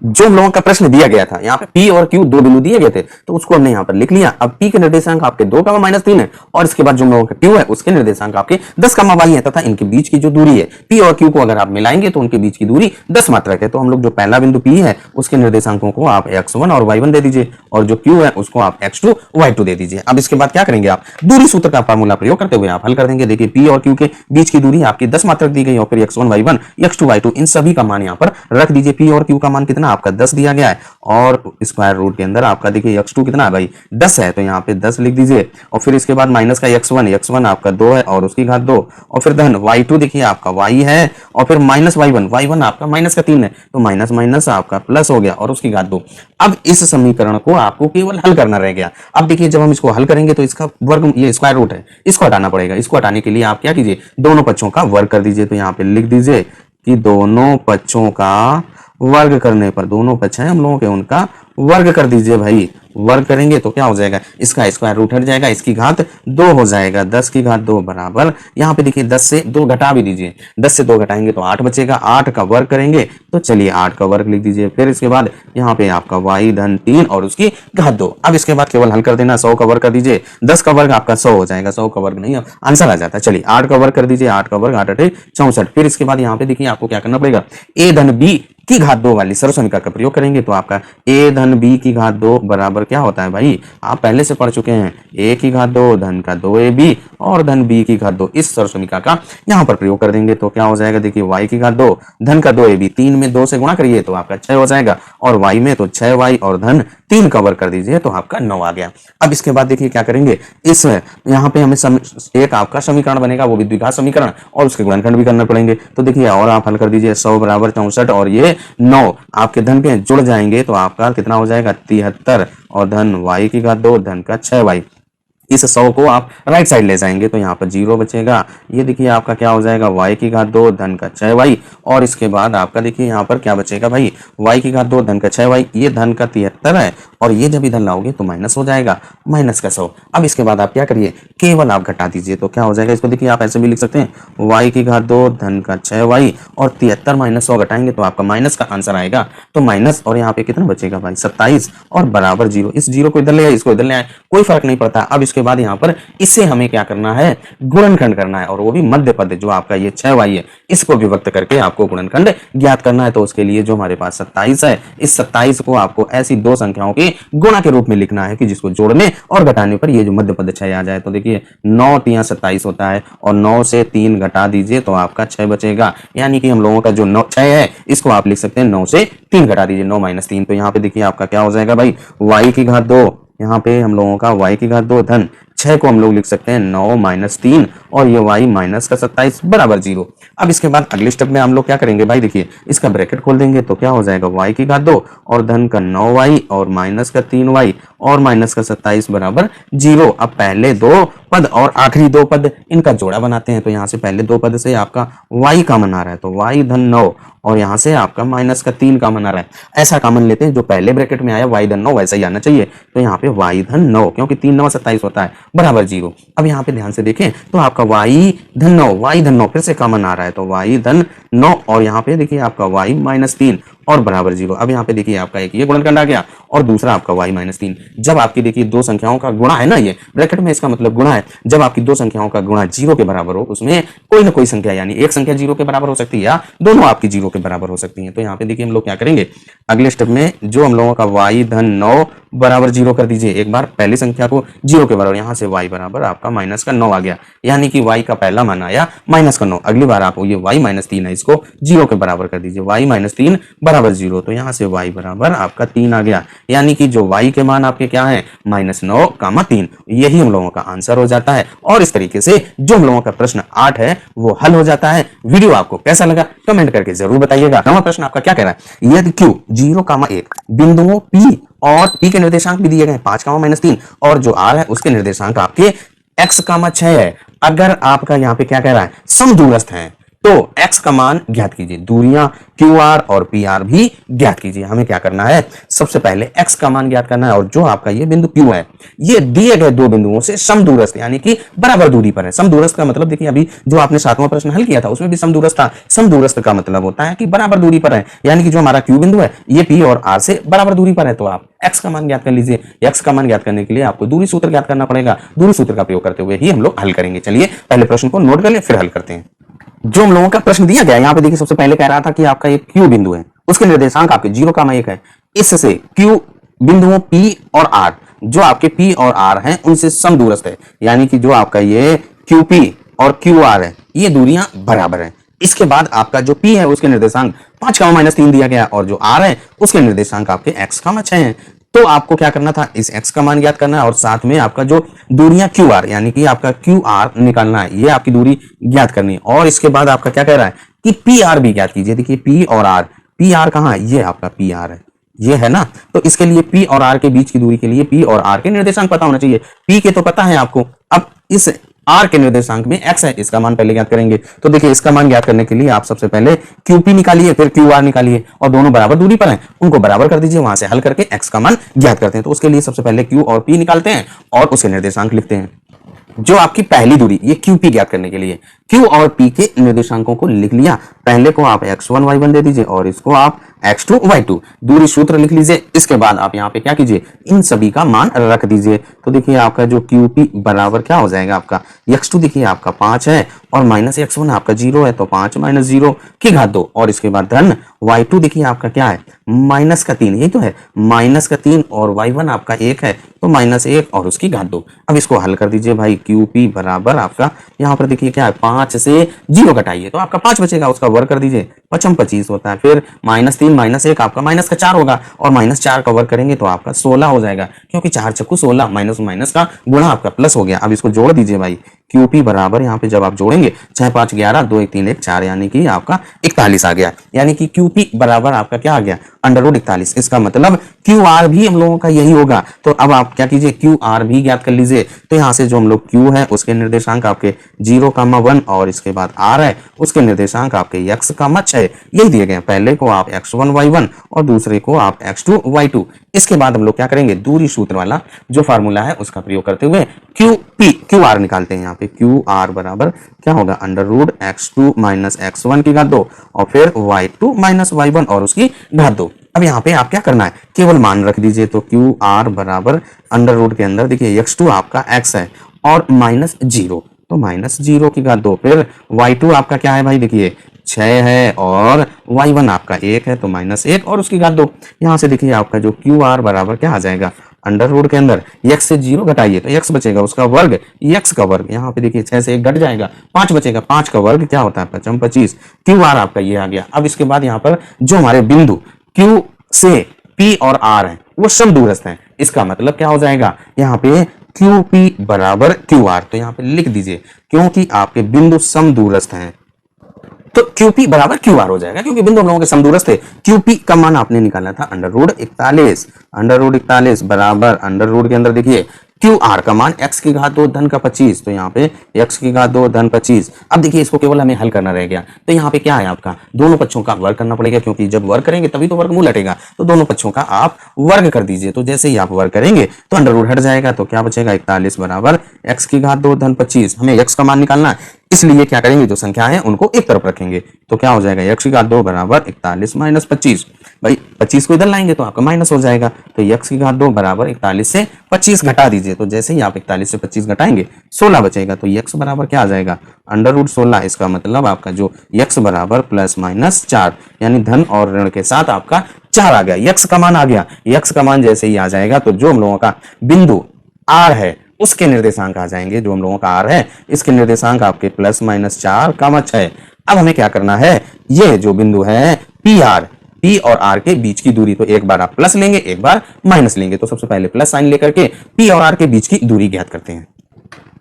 जो हम लोगों का प्रश्न दिया गया था यहाँ पे P और Q दो बिंदु दिए गए थे तो उसको हमने यहाँ पर लिख लिया। अब P के निर्देशांक आपके 2, -3 है और इसके बाद जो हम लोगों का Q है उसके निर्देशांक आपके 10, y है तथा इनके बीच की जो दूरी है P और Q को अगर आप मिलाएंगे तो उनके बीच की दूरी 10 मात्रक है। तो हम लोग जो पहला बिंदु P है उसके निर्देशांकों को आप x1 और y1 दे दीजिए और जो Q है उसको आप x2, y2 दे दीजिए। अब इसके बाद क्या करेंगे आप दूरी सूत्र का फार्मूला प्रयोग करते हुए आप हल कर देंगे। देखिए P और Q के बीच की दूरी आपकी 10 मात्रक दी गई और फिर x1, y1, x2, y2 इन सभी का मान यहाँ पर रख दीजिए। P और Q का मान कितना आपका 10 दिया गया है और स्क्वायर रूट के अंदर आपका देखिए x2 कितना है भाई 10 है तो यहाँ पे 10 लिख दीजिए और फिर इसके बाद माइनस का x1 आपका 2 है और उसकी घात 2 और फिर धन y2 देखिए आपका y है और फिर माइनस y1 आपका माइनस का 3 है तो माइनस माइनस आपका प्लस हो गया और उसकी घात 2। अब इस समीकरण को आपको केवल हल करना रह गया। अब देखिए जब हम इसको हल करेंगे तो इसका वर्ग ये स्क्वायर रूट है इसको हटाना पड़ेगा। इसको हटाने के लिए आप क्या कीजिए दोनों पक्षों का वर्ग कर दीजिए। तो यहाँ पे लिख दीजिए कि दोनों पक्षों का वर्ग करने पर, दोनों पक्ष हैं हम लोगों के उनका वर्ग कर दीजिए भाई। वर्ग करेंगे तो क्या हो जाएगा इसका स्क्वायर रूट हट जाएगा, इसकी घात 2 हो जाएगा, 10 की घात 2 बराबर यहाँ पे देखिए 10 से 2 घटा भी दीजिए, 10 से 2 घटाएंगे तो 8 बचेगा, 8 का वर्ग करेंगे तो चलिए 8 का वर्ग लिख दीजिए। फिर इसके बाद यहाँ पे आपका y धन 3 और उसकी घात 2। अब इसके बाद केवल हल कर देना, 100 का वर्ग कर दीजिए, 10 का वर्ग आपका 100 हो जाएगा, 100 का वर्ग नहीं आंसर आ जाता है। चलिए 8 का वर्ग कर दीजिए, 8 का वर्ग 8 8 64। फिर इसके बाद यहाँ पे देखिए आपको क्या करना पड़ेगा a धन b की घात 2 वाली सर्व समीकरण का प्रयोग करेंगे तो आपका a धन b की घात 2 बराबर क्या होता है भाई आप पहले से पढ़ चुके हैं, a की घात 2 धन का 2ab और धन b की घात 2। इस सर्व समीकरण का यहाँ पर प्रयोग कर देंगे तो क्या हो जाएगा देखिए y की घात 2 धन का 2ab, 3 में 2 से गुणा करिए तो आपका 6 हो जाएगा और y में तो 6y और धन 3 का वर्ग कर दीजिए तो आपका 9 आ गया। अब इसके बाद देखिए क्या करेंगे इस यहाँ पे हमें एक आपका समीकरण बनेगा वो भी द्विघात समीकरण और उसके गुणनखंड भी करने पड़ेंगे। तो देखिए और आप हल कर दीजिए 100 बराबर 64 और ये 9 आपके धन के जुड़ जाएंगे तो आपका कितना हो जाएगा 73 और धन y की घात 2 धन का 6y। इस 100 को आप राइट साइड ले जाएंगे तो यहाँ पर 0 बचेगा। ये देखिए आपका क्या हो जाएगा y की घात 2 धन का 6y और इसके बाद आपका देखिए यहाँ पर क्या बचेगा भाई y की घात 2 धन का 6y, ये धन का 73 है और ये जब इधर लाओगे तो माइनस हो जाएगा माइनस का 100। अब इसके बाद आप क्या करिए केवल आप घटा दीजिए तो क्या हो जाएगा इसको देखिए आप ऐसे भी लिख सकते हैं y की घात 2 धन का 6y और 73 माइनस 100 घटाएंगे तो आपका माइनस का आंसर आएगा। तो माइनस और यहाँ पे कितना बचेगा भाई 27 और बराबर 0। इस 0 को इधर ले आए इसको इधर ले आए कोई फर्क नहीं पड़ता। अब इसके बाद यहाँ पर इससे हमें क्या करना है गुणनखंड करना है और वो भी मध्य पद जो आपका ये 6y है इसको विभक्त करके आपको गुणनखंड ज्ञात करना है। तो उसके लिए जो हमारे पास 27 है इस 27 को आपको ऐसी दो संख्याओं के गुणा के रूप में लिखना है कि जिसको जोड़ने और घटाने पर ये जो मध्य पद 6 आ जाए। तो देखिए 9 तिया 27 होता है और 9 से 3 घटा दीजिए तो आपका 6 बचेगा। यानी कि हम लोगों का जो 6 है इसको आप लिख सकते हैं 9 से 3 घटा दीजिए 9 - 3। तो यहाँ पे देखिए आपका क्या हो जाएगा भाई y की घात 2, यहाँ पे हम लोगों का y की घात 2 धन 6 को हम लोग लिख सकते हैं 9 माइनस 3 और ये y माइनस का 27 बराबर 0। अब इसके बाद अगले स्टेप में हम लोग क्या करेंगे भाई, देखिए इसका ब्रैकेट खोल देंगे तो क्या हो जाएगा y की घात 2 और धन का 9y और माइनस का 3y और माइनस का 27 बराबर 0। अब पहले दो पद और आखिरी दो पद इनका जोड़ा बनाते हैं, तो यहाँ से पहले दो पद से आपका y कॉमन आ रहा है तो y धन 9 और यहाँ से आपका माइनस का 3 कॉमन आ रहा है। ऐसा कॉमन लेते हैं जो पहले ब्रैकेट में आया y धन 9 वैसा ही आना चाहिए, तो यहाँ पे y धन 9 क्योंकि 3 9 27 होता है बराबर 0। अब यहाँ पे ध्यान से देखें तो आपका y धन 9 फिर से कॉमन आ रहा है तो y धन 9 और यहाँ पे देखिए आपका y माइनस 3 और बराबर 0। अब यहाँ पे देखिए आपका एक ये गुणनखंड आ गया और दूसरा आपका y माइनस 3। जब आपकी देखिए दो संख्याओं का गुणा है ना, ये ब्रैकेट में इसका मतलब गुणा है, जब आपकी दो संख्याओं का गुणा 0 के बराबर हो उसमें कोई ना कोई संख्या यानी एक संख्या 0 के बराबर हो सकती है या दोनों आपकी 0 के बराबर हो सकती है। तो यहाँ पे देखिए हम लोग क्या करेंगे, अगले स्टेप में जो हम लोगों का y धन 9 बराबर 0 कर दीजिए। एक बार पहली संख्या को 0 के बराबर, यहाँ से y बराबर आपका माइनस का 9 आ गया, यानी कि y का पहला मान आया माइनस का 9। अगली बार आप ये y माइनस 3 है इसको 0 के बराबर कर दीजिए, y माइनस 3 बराबर 0, तो यहाँ से y बराबर आपका 3 आ गया, यानी कि जो y के मान आपके क्या है माइनस 9 कामा 3। यही हम लोगों का आंसर हो जाता है। और इस तरीके से जो हम लोगों का प्रश्न 8 है वो हल हो जाता है। वीडियो आपको कैसा लगा कमेंट करके जरूर बताइएगा। नवा प्रश्न आपका क्या कह रहा है, यदि q 0,1 बिंदुओं p और p के निर्देशांक भी दिए गए 5, माइनस 3 और जो r है उसके निर्देशांक आपके x, 6 है। अगर आपका यहाँ पे क्या कह रहा है समदूरस्थ है तो x का मान ज्ञात कीजिए, दूरियां QR और PR भी ज्ञात कीजिए। हमें क्या करना है, सबसे पहले x का मान ज्ञात करना है और जो आपका ये बिंदु Q है ये दिए गए दो बिंदुओं से समदूरस्थ यानी कि बराबर दूरी पर है। समदूरस्थ का मतलब देखिए अभी जो आपने 7वां प्रश्न हल किया था उसमें भी समदूरस्थ था। समदूरस्थ का मतलब होता है कि बराबर दूरी पर है, यानी कि जो हमारा Q बिंदु है ये P और R से बराबर दूरी पर है। तो आप x का मान ज्ञात कर लीजिए। x का मान ज्ञात करने के लिए आपको दूरी सूत्र ज्ञात करना पड़ेगा, दूरी सूत्र का प्रयोग करते हुए ही हम लोग हल करेंगे। चलिए पहले प्रश्न को नोट कर ले फिर हल करते हैं। जो हम लोगों का प्रश्न दिया गया यहाँ पे देखिए सबसे पहले कह रहा था कि आपका एक Q बिंदु है, उसके निर्देशांक आपके 0,1 है। इससे Q बिंदुओं P और R जो आपके P और R हैं उनसे समदूरस्थ है, यानी कि जो आपका ये QP और QR है ये दूरियां बराबर हैं। इसके बाद आपका जो P है उसके निर्देशांक 5, माइनस 3 दिया गया और जो R है उसके निर्देशांक आपके x, 6 हैं। तो आपको क्या करना था, इस x का मान ज्ञात करना है और साथ में आपका जो दूरियां QR यानी कि आपका QR निकालना है, ये आपकी दूरी ज्ञात करनी है। और इसके बाद आपका क्या कह रहा है कि PR भी ज्ञात कीजिए। देखिए P और R, PR कहाँ है, ये आपका PR है, ये है ना। तो इसके लिए P और R के बीच की दूरी के लिए P और R के निर्देशांक पता होना चाहिए। P के तो पता है आपको, अब इस R के निर्देशांक में x है, इसका मान पहले ज्ञात करेंगे। तो देखिए इसका मान ज्ञात करने के लिए आप सबसे पहले QP निकालिए फिर QR निकालिए और दोनों बराबर दूरी पर हैं उनको बराबर कर दीजिए, वहां से हल करके x का मान ज्ञात करते हैं। तो उसके लिए सबसे पहले Q और P निकालते हैं और उसके निर्देशांक लिखते हैं। जो आपकी पहली दूरी ये QP ज्ञात करने के लिए Q और P के निर्देशांकों को लिख लिया। पहले को आप x1 y1 दे दीजिए और इसको आप x2 y2 दूरी सूत्र लिख लीजिए। इसके बाद आप यहाँ पे क्या कीजिए, इन सभी का मान रख दीजिए। तो देखिए आपका जो QP बराबर क्या हो जाएगा, आपका x2 देखिए आपका 5 है और माइनस x1 आपका 0 है, तो 5 माइनस 0 की घात 2 और इसके बाद धन y2 देखिए आपका क्या है माइनस का 3, यही तो है माइनस का 3 और y1 आपका 1 है तो माइनस 1 और उसकी घात 2। अब इसको हल कर दीजिए भाई। QP बराबर आपका यहाँ पर देखिए क्या है 5 से 0 घटाइए तो आपका 5 बचेगा, उसका वर्ग कर दीजिए, 5 25 होता है। फिर माइनस 3 माइनस 1 आपका माइनस का 4 होगा और माइनस 4 का वर्ग करेंगे तो आपका 16 हो जाएगा, क्योंकि 4 छक्कू 16 माइनस माइनस का गुणा आपका प्लस हो गया। अब इसको जोड़ दीजिए भाई। QP बराबर यहाँ पे जब आप जोड़ेंगे 6 5 11 2 1 3 1 4 यानी कि आपका 41 आ गया, यानी कि QP बराबर आपका क्या आ गया √41। इसका मतलब QR भी हम लोगों का यही होगा। तो अब आप क्या कीजिए QR भी ज्ञात कर लीजिए। तो यहाँ से जो हम लोग Q है उसके निर्देशांक आपके 0,1 और इसके बाद R है उसके निर्देशांक आपके x, 6 यही दिए गए। पहले को आप x1 y1 और दूसरे को आप x2 y2। इसके बाद हम लोग क्या करेंगे, दूरी सूत्र वाला जो फार्मूला है उसका प्रयोग करते हुए QR निकालते हैं। यहाँ पे QR बराबर क्या होगा √x2 माइनस x1 की घात 2 और फिर y2 माइनस y1 और उसकी घात 2। अब यहाँ पे आप क्या करना है, केवल मान रख दीजिए। तो QR बराबर अंडर के अंदर देखिए x2 आपका x है और माइनस 0 तो माइनस 0 की घात 2, फिर y2 आपका क्या है भाई देखिए 6 है और y1 आपका 1 है तो माइनस 1 और उसकी घात 2। यहाँ से देखिए आपका जो QR बराबर क्या आ जाएगा अंडर के अंदर x से 0 घटाइए तो x बचेगा, उसका वर्ग x का वर्ग, यहाँ पे देखिए 6 से 1 घट जाएगा 5 बचेगा, 5 का वर्ग क्या होता है 5 25। QR आपका ये आ गया। अब इसके बाद यहाँ पर जो हमारे बिंदु Q से P और R है वो समदूरस्थ हैं। इसका मतलब क्या हो जाएगा, यहाँ पे क्यू पी बराबर क्यू आर, तो यहाँ पे लिख दीजिए क्योंकि आपके बिंदु समदूरस्थ हैं तो QP बराबर QR हो जाएगा क्योंकि बिंदु हम लोगों के समदूरस्थ थे। QP का मान आपने निकाला था √41 बराबर अंडर रूट के अंदर देखिए QR का मान x की घात 2 धन का 25, तो यहाँ पे x की घात 2 धन 25। अब देखिए इसको केवल हमें हल करना रह गया, तो यहाँ पे क्या है आपका दोनों पक्षों का वर्ग करना पड़ेगा क्योंकि जब वर्ग करेंगे तभी तो वर्गमूल हटेगा, तो दोनों पक्षों का आप वर्ग कर दीजिए। तो जैसे ही आप वर्ग करेंगे तो अंडर रूट हट जाएगा, तो क्या बचेगा 41 बराबर x की घात 2 धन 25। हमें x का मान निकालना है इसलिए क्या करेंगे जो संख्या है उनको एक तरफ रखेंगे, तो क्या हो जाएगा x की घात 2 बराबर 41 माइनस 25। भाई 25 को इधर लाएंगे तो आपका माइनस हो जाएगा, तो x की घात 2 बराबर 41 से 25 घटा दीजिए, तो जैसे ही आप 41 से 25 घटाएंगे 16 बचेगा, तो x बराबर क्या आ जाएगा √16। इसका मतलब आपका जो x बराबर प्लस माइनस 4 यानी धन और ऋण के साथ आपका 4 आ गया, x का मान आ गया। x का मान जैसे ही आ जाएगा तो जो हम लोगों का बिंदु r है उसके निर्देशांक आ जाएंगे, जो हम लोगों का r है इसके निर्देशांक आपके प्लस माइनस 4, 6। अब हमें क्या करना है, ये जो बिंदु है P और R के बीच की दूरी, तो एक बार आप प्लस लेंगे एक बार माइनस लेंगे, तो सबसे पहले प्लस साइन लेकर के P और R के बीच की दूरी ज्ञात करते हैं।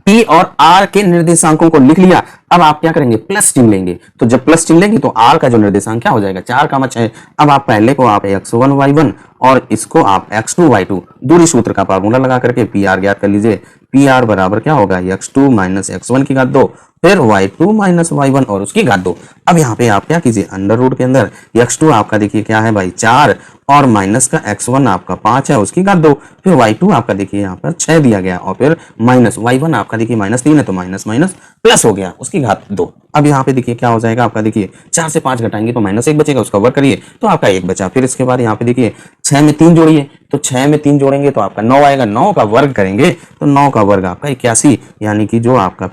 P और R के निर्देशांकों को लिख लिया, अब आप क्या करेंगे प्लस चिन्ह लेंगे, तो जब प्लस चिन्ह लेंगे तो R का जो निर्देशांक क्या हो जाएगा 4, 6। अब आप पहले को आप x1 y1 और इसको आप x2 y2 दूरी सूत्र का फार्मूला लगा करके PR ज्ञात कर लीजिए। PR बराबर क्या होगा x2 माइनस x1 की घात 2 फिर y2 माइनस y1 और उसकी घात 2। अब यहाँ पे आप क्या कीजिए अंडर रूट के अंदर x2 आपका देखिए क्या है भाई 4 और माइनस का x1 आपका 5 है उसकी घात 2, फिर y2 आपका देखिए यहाँ पर 6 दिया गया और फिर माइनस y1 आपका देखिए -3 है तो माइनस माइनस प्लस हो गया उसकी घात 2। अब यहाँ पे देखिए क्या हो जाएगा आपका देखिए 4 से 5 घटाएंगे तो -1 बचेगा, उसका वर्ग करिए तो आपका 1 बचा। फिर इसके बाद यहाँ पे देखिए 6 में 3 जोड़िए, तो 6 में 3 जोड़ेंगे तो आपका 9 आएगा, 9 का वर्ग करेंगे तो 9 का वर्ग आपका 81, यानी कि जो आपका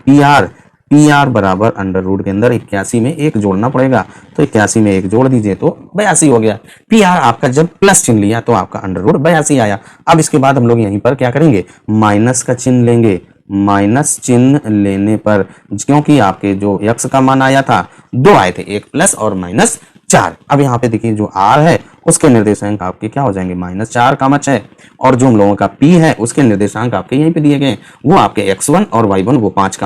PR बराबर अंडर रूट के अंदर 81 में 1 जोड़ना पड़ेगा, तो 81 में 1 जोड़ दीजिए तो 82 हो गया। PR आपका जब प्लस चिन्ह लिया तो आपका अंडर रूट 82 आया। अब इसके बाद हम लोग यहीं पर क्या करेंगे माइनस का चिन्ह लेंगे, माइनस चिन्ह लेने पर क्योंकि आपके जो x का मान आया था 2 आए थे, 1 प्लस और माइनस 4। अब यहाँ पे देखिए जो R है उसके निर्देशांक आपके क्या हो जाएंगे -4, 6 और जो हम लोगों का P है उसके निर्देशांक आपके यहीं पे दिए गए वो आपके x1 और y1 वो 5,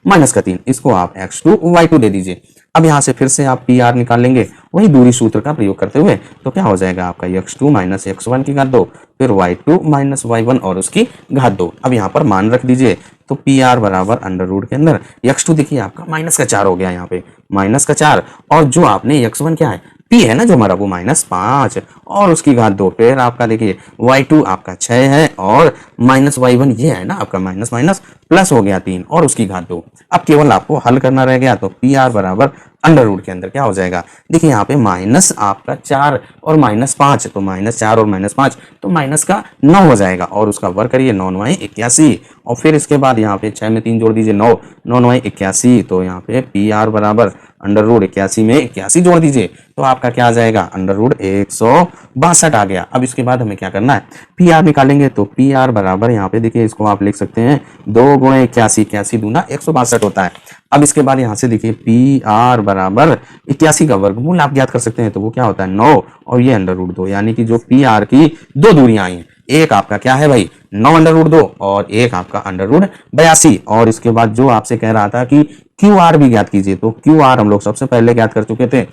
-3, इसको आप x2 y2 दे दीजिए। अब यहाँ से फिर से आप PR निकाल लेंगे वही दूरी सूत्र का प्रयोग करते हुए, तो क्या हो जाएगा आपका x2 माइनस x1 की घात 2 फिर y2 माइनस y1 और उसकी घात 2। अब यहाँ पर मान रख दीजिए तो PR बराबर अंडर रूट के अंदर x2 देखिए आपका -4 हो गया, यहाँ पे -4 और जो आपने x1 क्या है P है ना जो हमारा वो -5 और उसकी घात 2 फिर आपका देखिए y2 आपका 6 है और माइनस y1 ये है ना आपका माइनस माइनस प्लस हो गया 3 और उसकी घात 2। अब केवल आपको हल करना रह गया, तो PR बराबर अंडर रूट के अंदर क्या हो जाएगा देखिए यहाँ पे माइनस आपका 4 और -5, तो -4 और -5 तो माइनस का 9 हो जाएगा और उसका वर्ग करिए 9 9 81 और फिर इसके बाद यहाँ पे 6 में 3 जोड़ दीजिए 9 9 9 81, तो यहाँ पे PR बराबर अंडर रूट 81 में 81 जोड़ दीजिए तो आपका क्या आ जाएगा अंडर रूट 162 आ गया। अब इसके बाद हमें क्या करना है PR निकालेंगे, तो PR बराबर यहाँ पे देखिए इसको आप लिख सकते हैं 2 × 81, 81 दूना 162 होता है। अब इसके बाद यहाँ से देखिए PR बराबर 81 का वर्गमूल आप ज्ञात कर सकते हैं, तो वो क्या होता है 9 और ये अंडर रूट 2, यानी कि जो PR की 2 दूरियां आई हैं, एक आपका क्या है भाई 9 अंडर रूट 2 और एक आपका अंडर रूट 82। और इसके बाद जो आपसे कह रहा था कि QR भी ज्ञात कीजिए, तो QR हम लोग सबसे पहले ज्ञात कर चुके थे।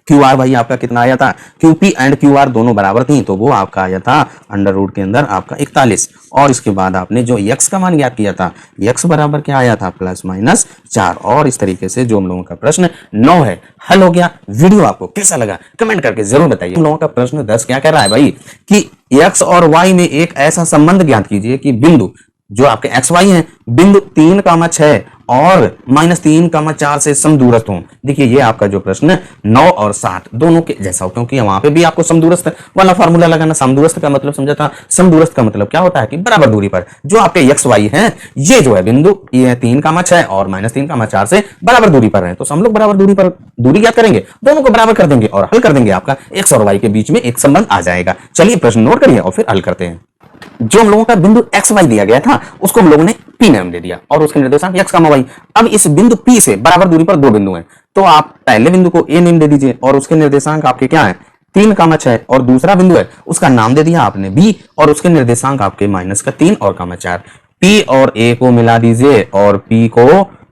QR भाई आपका कितना आया था QP एंड QR दोनों बराबर थी, तो वो आपका आया था अंडर रूट के अंदर आपका 41 और इसके बाद आपने जो x का मान ज्ञात किया था x बराबर क्या आया था +4 और इस तरीके से जो हम लोगों का प्रश्न 9 है हल हो गया। वीडियो आपको कैसा लगा कमेंट करके जरूर बताइए। हम लोगों का प्रश्न 10 क्या कह रहा है भाई कि x और y में एक ऐसा संबंध ज्ञात कीजिए कि बिंदु जो आपके XY हैं बिंदु 3, 6 और -3, 4 से समदूरस्थ हों। देखिए ये आपका जो प्रश्न 9 और 7 दोनों के जैसा हो, क्योंकि वहां पे भी आपको समदूरस्थ वाला फार्मूला लगाना। समदूरस्थ का मतलब समझा था, समदूरस्थ का मतलब क्या होता है कि बराबर दूरी पर जो आपके XY हैं ये जो है बिंदु ये 3, 6 और -3, 4 से बराबर दूरी पर है, तो हम लोग बराबर दूरी पर दूरी ज्ञात करेंगे, दोनों को बराबर कर देंगे और हल कर देंगे। आपका X और Y के बीच में एक संबंध आ जाएगा। चलिए प्रश्न नोट करिए और फिर हल करते हैं। जो हम लोगों का बिंदु XY दिया गया था उसको हम लोगों ने P नाम दे दिया और उसके निर्देशांक x, y। अब इस बिंदु P से बराबर दूरी पर 2 बिंदु हैं, तो आप पहले बिंदु को A नेम दे दीजिए और उसके निर्देशांक आपके क्या है 3, 6 और दूसरा बिंदु है उसका नाम दे दिया आपने B और उसके निर्देशांक आपके -3 और 4। P और A को मिला दीजिए और P को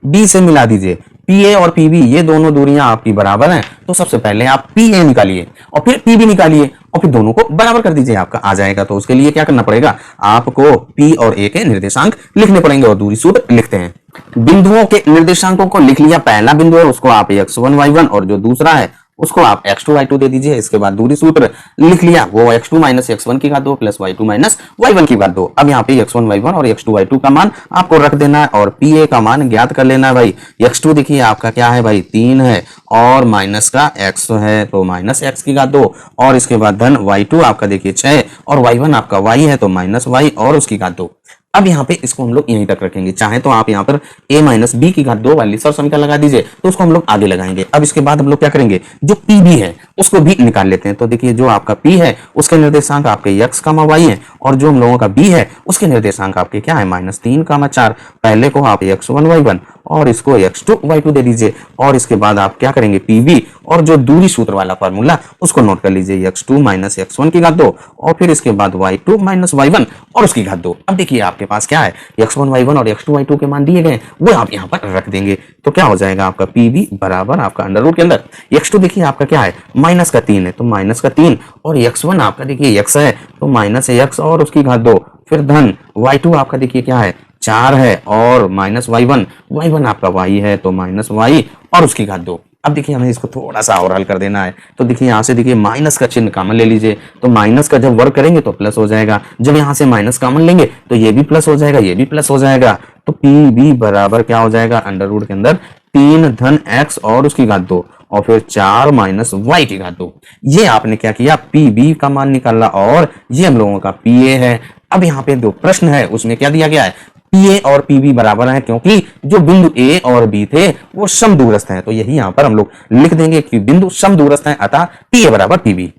B से मिला दीजिए। PA और PB ये दोनों दूरियां आपकी बराबर हैं, तो सबसे पहले आप PA निकालिए और फिर PB निकालिए और फिर दोनों को बराबर कर दीजिए, आपका आ जाएगा। तो उसके लिए क्या करना पड़ेगा, आपको P और A के निर्देशांक लिखने पड़ेंगे और दूरी सूत्र लिखते हैं। बिंदुओं के निर्देशांकों को लिख लिया, पहला बिंदु है उसको आप x1 y1 और जो दूसरा है उसको आप x2 y2 दे दीजिए। इसके बाद दूरी सूत्र लिख लिया, वो x2 माइनस x1 की घात 2 प्लस y2 माइनस y1 की घात 2। अब यहाँ पे x1 y1 और x2 y2 का मान आपको रख देना है और PA का मान ज्ञात कर लेना है भाई। x2 देखिए आपका क्या है भाई 3 है और माइनस का x है तो माइनस x की घात 2 और इसके बाद धन y2 आपका देखिए 6 और y1 आपका y है तो माइनस y और उसकी घात 2। अब यहाँ पे इसको हम लोग यहीं तक रखेंगे, चाहे तो आप यहाँ पर a माइनस बी की घात 2 वाली सर समीकरण लगा दीजिए, तो उसको हम लोग आगे लगाएंगे। अब इसके बाद हम लोग क्या करेंगे, जो PB है उसको भी निकाल लेते हैं। तो देखिए जो आपका P है उसके निर्देशांक आपके x, y है और जो हम लोगों का B है उसके निर्देशांक आपके क्या है -3, 4। पहले को आप x1 y1 और इसको x2 y2 दे दीजिए और इसके बाद आप क्या करेंगे PB और जो दूरी सूत्र वाला फॉर्मूला उसको नोट कर लीजिए, x2 माइनस x1 की घात 2 और फिर इसके बाद y2 माइनस y1 और उसकी घात 2। अब देखिए आपके पास क्या है, x1 y1 और x2 y2 के मान दिए गए, वो आप यहाँ पर रख देंगे। तो क्या हो जाएगा आपका PB बराबर आपका अंडर रूट के अंदर x2 देखिए आपका क्या है माइनस का 3 है तो माइनस का 3 और x1 आपका देखिए x है तो माइनस x और उसकी घात 2, फिर धन y2 आपका देखिए क्या है 4 है और माइनस y1 आपका y है तो माइनस y और उसकी घात 2। अब देखिए हमें इसको थोड़ा सा और हल कर देना है। तो देखिए यहाँ से देखिए माइनस का चिन्ह कॉमन ले लीजिए, तो माइनस का जब वर्ग करेंगे तो प्लस हो जाएगा, जब यहाँ से माइनस कॉमन लेंगे तो ये भी प्लस हो जाएगा, ये भी प्लस हो जाएगा। तो PB बराबर क्या हो जाएगा अंडर रूट के अंदर 3 धन x और उसकी घात 2 और फिर 4 माइनस y की घात 2। ये आपने क्या किया, PB का मान निकाला और ये हम लोगों का PA है। अब यहाँ पे दो प्रश्न है उसमें क्या दिया गया है, PA और PB बराबर है क्योंकि जो बिंदु A और B थे वो समदूरस्थ हैं, तो यही यहाँ पर हम लोग लिख देंगे कि बिंदु समदूरस्थ हैं, अतः PA बराबर PB।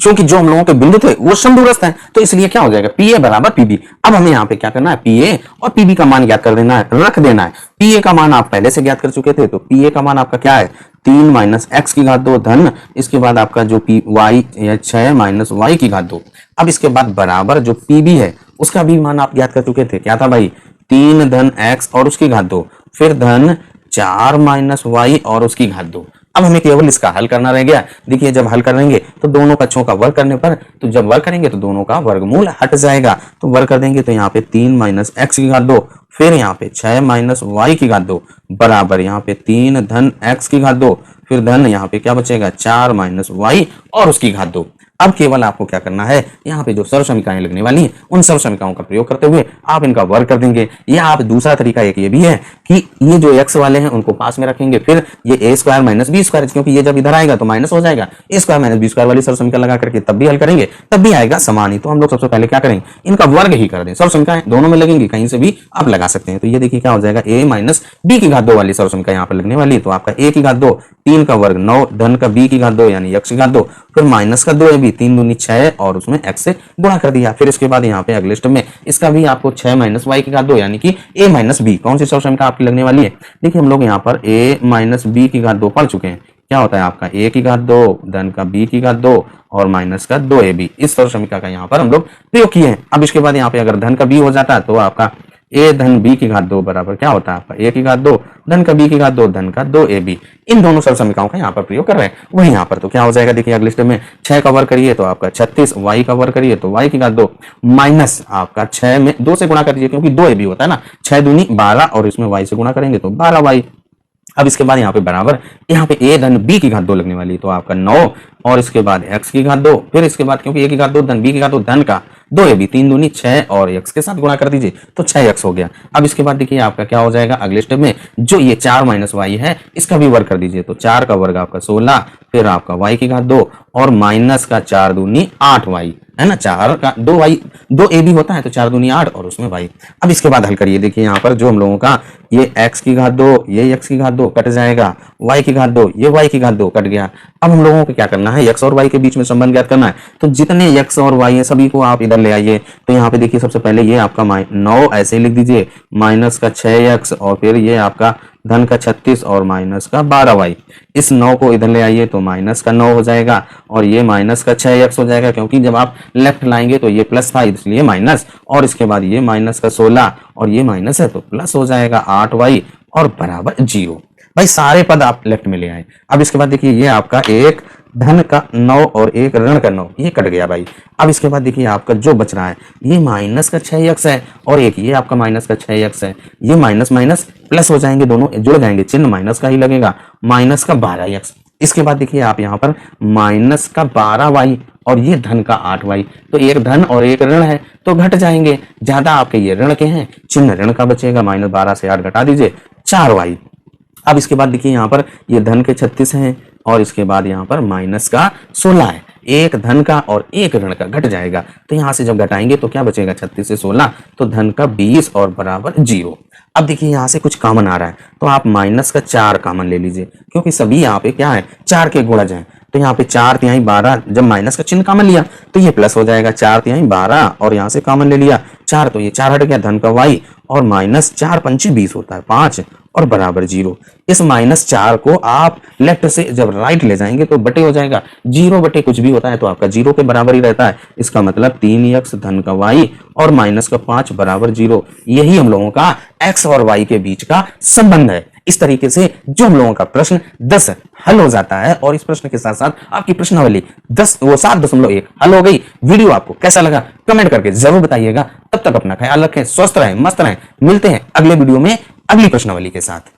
क्योंकि जो हम लोगों के बिंदु थे वो समदूरस्थ हैं तो इसलिए क्या हो जाएगा PA बराबर PB। अब हमें यहाँ पे क्या करना है, PA और PB का मान ज्ञात कर देना है, रख देना है। PA का मान आप पहले से ज्ञात कर चुके थे, तो PA का मान आपका क्या है 3 माइनस x की घात 2 धन इसके बाद आपका जो y या 6 माइनस y की घात 2। अब इसके बाद बराबर जो PB है उसका भी मान आप ज्ञात कर चुके थे, क्या था भाई 3 धन x और उसकी घात 2 फिर धन 4 माइनस y और उसकी घात 2। अब हमें केवल इसका हल करना रह गया। देखिए जब हल करेंगे तो दोनों पक्षों का वर्ग करने पर, तो जब वर्ग करेंगे तो दोनों का वर्गमूल हट जाएगा, तो वर्ग कर देंगे तो यहाँ पे 3 माइनस x की घात 2 फिर यहाँ पे 6 माइनस y की घात 2 बराबर यहाँ पे 3 धन x की घात 2 फिर धन यहाँ पे क्या बचेगा 4 माइनस y और उसकी घात 2। अब केवल आपको क्या करना है, यहाँ पे जो सर्व समीकरणें लगने वाली हैं उन सर्व समीकरणों का प्रयोग करते हुए आप इनका वर्ग कर देंगे। या आप दूसरा तरीका एक ये भी है कि ये जो x वाले हैं उनको पास में रखेंगे, फिर ये a square minus B square, क्योंकि ये जब इधर आएगा तो माइनस हो जाएगा, a square minus B square वाली सर्व समीकरण लगा करके तब भी हल करेंगे, तब भी आएगा समान ही। तो हम लोग सबसे पहले क्या करेंगे, इनका वर्ग ही कर दें। सर्व समीकरण दोनों में लगेंगी, कहीं से भी आप लगा सकते हैं। तो ये देखिए क्या हो जाएगा, a माइनस बी की घात 2 वाली सर्व समीकरण यहाँ पर लगने वाली है। तो आपका a की घात 2 3 का वर्ग 9 धन का b की घात 2 यानी x की घात 2 फिर माइनस का 2ab 3 दूनी 6 और उसमें x से गुणा कर दिया। फिर इसके बाद यहाँ पे अगले स्टेप में इसका भी आपको 6 माइनस y की घात 2 यानी कि a माइनस b कौन सी सर्व समीकरण आपकी लगने वाली है। देखिए हम लोग यहाँ पर a माइनस b की घात 2 पढ़ चुके हैं, क्या होता है आपका a की घात 2 धन का b की घात 2 और माइनस का 2ab, इस सर्व समीकरण का यहाँ पर हम लोग प्रयोग किए हैं। अब इसके बाद यहाँ पे अगर धन का b हो जाता है तो आपका a धन b की घात 2 बराबर क्या होता है आपका a की घात 2 धन का b की घात 2 धन का 2ab। इन दोनों सर्व समीकरणों का यहाँ पर प्रयोग कर रहे हैं। वही यहाँ पर तो क्या हो जाएगा, देखिए अगले स्टेप में 6 का वर्ग करिए तो आपका 36, y का वर्ग करिए तो y की घात 2 माइनस आपका 6 में 2 से गुणा कर दीजिए क्योंकि 2ab होता है ना, 6 दूनी 12 और इसमें y से गुणा करेंगे तो 12y। अब इसके बाद यहाँ पे बराबर यहाँ पे a धन b की घात 2 लगने वाली है, तो आपका 9 और इसके बाद x की घात 2 फिर इसके बाद क्योंकि a की घात 2 धन b की घात 2 धन का 2ab 3 दूनी 6 और x के साथ गुणा कर दीजिए तो 6x हो गया। अब इसके बाद देखिए आपका क्या हो जाएगा, अगले स्टेप में जो ये 4 माइनस y है इसका भी वर्ग कर दीजिए, तो 4 का वर्ग आपका 16 फिर आपका y की घात 2 और माइनस का 4 दूनी 8y है ना, 4 का 2y 2ab होता है तो 4 दूनी 8 और उसमें y। अब इसके बाद हल करिए, देखिए यहाँ पर जो हम लोगों का ये x की घात 2 ये x की घात 2 कट जाएगा, y की घात 2 ये y की घात 2 कट गया, अब हम लोगों को क्या करना है, x और y के बीच में संबंध ज्ञात करना है। तो जितने x और y है सभी को आप इधर ले आइए। तो यहाँ पे देखिए सबसे पहले ये आपका 9 ऐसे लिख दीजिए, माइनस का 6x और फिर ये आपका धन का 36 और माइनस का 12y। इस 9 को इधर ले आइए तो माइनस का 9 हो जाएगा और ये माइनस का 6x हो जाएगा, क्योंकि जब आप लेफ्ट लाएंगे तो ये प्लस था इसलिए माइनस, और इसके बाद ये माइनस का 16 और ये माइनस है तो प्लस हो जाएगा 8y और बराबर 0। भाई सारे पद आप लेफ्ट में ले आए। अब इसके बाद देखिए ये आपका एक धन का 9 और एक ऋण का 9 ये कट गया भाई। अब इसके बाद देखिए आपका जो बच रहा है ये माइनस का 6x है और एक ये आपका माइनस का 6x है। ये माइनस माइनस प्लस हो जाएंगे, दोनों जुड़ जाएंगे, चिन्ह माइनस का ही लगेगा, माइनस का 12x। इसके बाद देखिए आप यहाँ पर माइनस का 12y और ये धन का 8y। तो एक धन और एक ऋण है तो घट जाएंगे, ज्यादा आपके ये ऋण के हैं, चिन्ह ऋण का बचेगा, माइनस 12 से 8 घटा दीजिए 4y। अब इसके बाद देखिए यहाँ पर ये धन के 36 हैं और इसके बाद यहाँ पर माइनस का 16 है। एक धन का और एक ऋण का घट जाएगा, तो यहाँ से जब घटाएंगे तो क्या बचेगा, 36 से 16 तो धन का 20 और बराबर 0। अब देखिए यहाँ से कुछ कॉमन आ रहा है तो आप माइनस का 4 कॉमन ले लीजिए, क्योंकि सभी यहाँ पे क्या है 4 के गुणज हैं। तो यहाँ पे 4/12 जब माइनस का चिन्ह कॉमन लिया तो ये प्लस हो जाएगा, 4/12 और यहाँ से कॉमन ले लिया 4 तो ये 4 हट गया, धन का y और माइनस 4×5 20 होता है 5 और बराबर 0। इस -4 को आप लेफ्ट से जब राइट ले जाएंगे तो बटे हो जाएगा, 0 बटे कुछ भी होता है तो आपका 0 के बराबर ही रहता है। इसका मतलब 3x धन का y और माइनस का 5 बराबर 0। यही हम लोगों का x और y के बीच का संबंध है। इस तरीके से जो हम लोगों का प्रश्न 10 हल हो जाता है और इस प्रश्न के साथ साथ आपकी प्रश्नावली 7.1 हल हो गई। वीडियो आपको कैसा लगा कमेंट करके जरूर बताइएगा। तब तक अपना ख्याल रखें, स्वस्थ रहें, मस्त रहें। मिलते हैं अगले वीडियो में अगली प्रश्नावली के साथ।